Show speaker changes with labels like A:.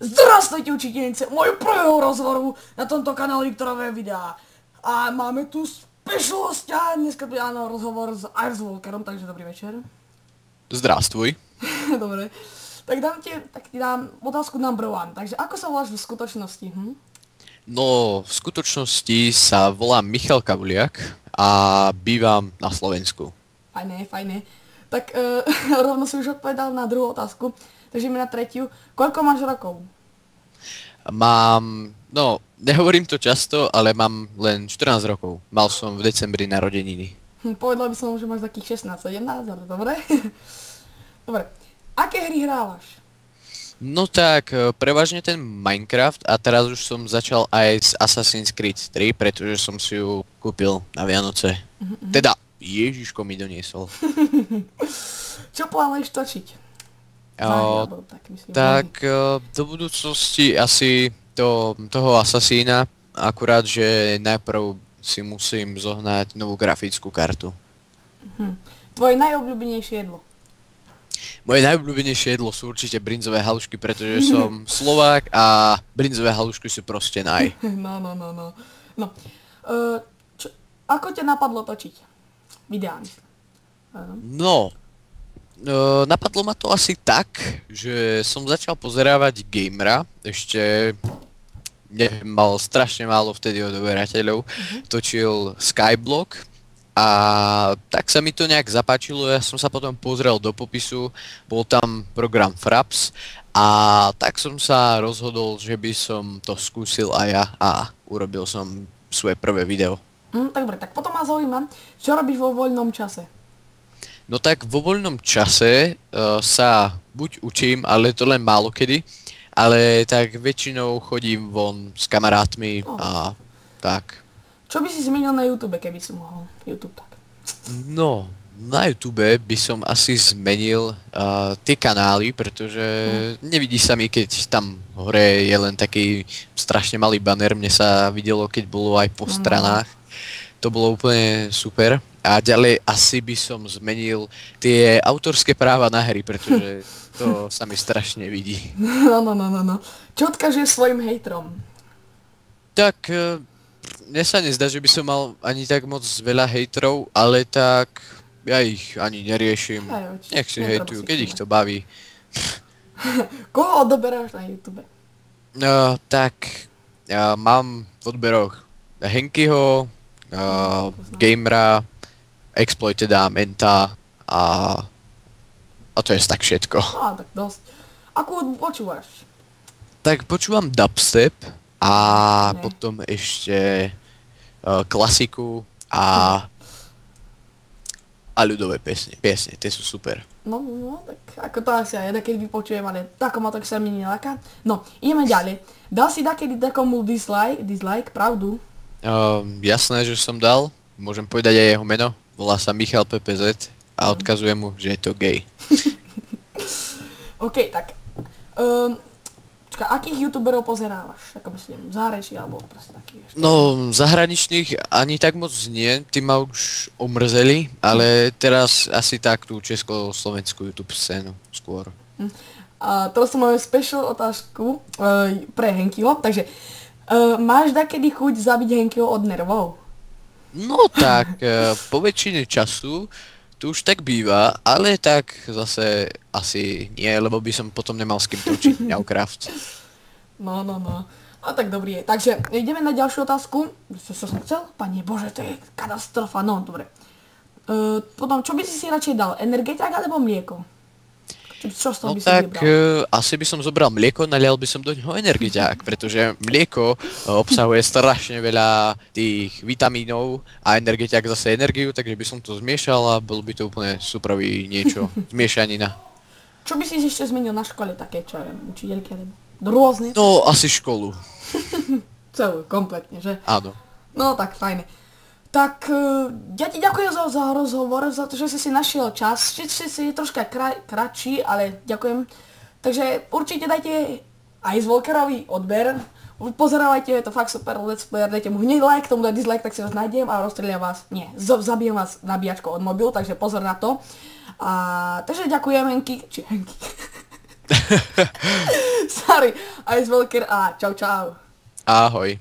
A: Zdravstvujte učiteľnice môjho prvého rozhovoru na tomto kanáli Viktorové videá. A máme tu special hostia, dneska tu áno rozhovor s Ice Walkerom, takže dobrý večer.
B: Zdravstvuj.
A: Dobre, tak ti dám otázku number one, takže ako sa voláš v skutočnosti?
B: No, v skutočnosti sa volám Michal Kavuliak a bývam na Slovensku.
A: Fajné. Tak rovno si už odpovedal na druhú otázku, takže ideme na tretiu. Koľko máš rokov?
B: Mám, no, nehovorím to často, ale mám len 14 rokov. Mal som v decembri narodeniny.
A: Povedal by som, že máš takých 16-17, ale dobre. Dobre, aké hry hrávaš?
B: No tak, prevažne ten Minecraft a teraz už som začal aj s Assassin's Creed 3, pretože som si ju kúpil na Vianoce. Teda, Ježiško mi doniesol.
A: Čo plánuješ točiť?
B: Tak do budúcnosti asi toho Assassina, akurát, že najprv si musím zohnať novú grafickú kartu.
A: Tvoje najobľúbenejšie jedlo?
B: Moje najobľúbenejšie jedlo sú určite brinzové halušky, pretože som Slovák a brinzové halušky sú proste naj.
A: No. Ako ťa napadlo točiť videá?
B: No, napadlo ma to asi tak, že som začal pozerávať gamera, ešte neviem, mal strašne málo vtedy odoberateľov, točil Skyblock a tak sa mi to nejak zapáčilo, ja som sa potom pozrel do popisu, bol tam program Fraps a tak som sa rozhodol, že by som to skúsil aj ja a urobil som svoje prvé video.
A: Dobre, tak potom ma zaujíma, čo robíš vo voľnom čase?
B: No tak vo voľnom čase sa buď učím, ale to len málo kedy, ale tak väčšinou chodím von s kamarátmi a tak.
A: Čo by si zmenil na YouTube, keby si mohol? YouTube tak.
B: No, na YouTube by som asi zmenil tie kanály, pretože nevidí sa mi, keď tam hore je len taký strašne malý banner, mne sa videlo, keď bolo aj po stranách. To bolo úplne super. A ďalej asi by som zmenil tie autorské práva na hry, pretože to sa mi strašne vidí.
A: No. Čo odkážeš svojim hejtrom?
B: Tak, mne sa nezdá, že by som mal ani tak moc veľa hejtrov, ale tak ja ich ani neriešim. Nech si hejtujú, keď ich to baví.
A: Koho odoberáš na YouTube?
B: Tak, mám v odberoch Henkyho, Gamera, Exploiteda, Menta a to je tak všetko.
A: Tak dosť. Akú hudbu počúvaš?
B: Tak počúvam dubstep a potom ešte klasiku a ľudové piesne, tie sú super.
A: No, tak ako to asi aj keď vypočujem, ale tako ma to sa mi neláka. No, ideme ďalej. Dal si takedy takomu dislike, pravdu?
B: Jasné, že som dal. Môžem povedať aj jeho meno. Volá sa Michal PPZ a odkazujem mu, že je to gay.
A: OK, tak. Akých youtuberov pozerávaš? Ako myslím, zahraničí alebo proste takých?
B: No, zahraničných ani tak moc nie, tí ma už omrzeli, ale teraz asi tak tú československú YouTube scénu skôr.
A: A teraz som máme special otázku pre Henkyho, takže máš dakedy chuť zabiť Henkyho od nervov?
B: No tak, po väčšine času to už tak býva, ale tak zase asi nie, lebo by som potom nemal s kým točiť Minecraft.
A: No. A tak dobrý je. Takže ideme na ďalšiu otázku. Čo som chcel? Pane Bože, to je katastrofa. No, dobre. Potom, čo by si radšej dal? Energeťák alebo mlieko? Čo z toho by si vybral?
B: Asi by som zobral mlieko, nalial by som do ňoho energiťák, pretože mlieko obsahuje strašne veľa tých vitamínov a energeťák zase energiu, takže by som to zmiešal a bolo by to úplne superový niečo, zmiešanina.
A: Čo by si ešte zmenil na škole také, čo viem, učiteľky alebo rôzne?
B: No, asi školu.
A: Celú, kompletne, že?
B: Áno.
A: No, tak fajne. Tak ja ti ďakujem za rozhovor, za to, že si našiel čas. Čiže si je troška kratší, ale ďakujem. Takže určite dajte aj z Walkerovi odber. Pozerávajte, je to fakt super let's player, dajte mu hneď like, tomu daj dislike, tak si vás nájdem a rozstrieľam vás. Nie, zabijem vás nabíjačkou od mobilu, takže pozor na to. Takže ďakujem Henky. Sorry, Ice Walker a čau čau.
B: Ahoj.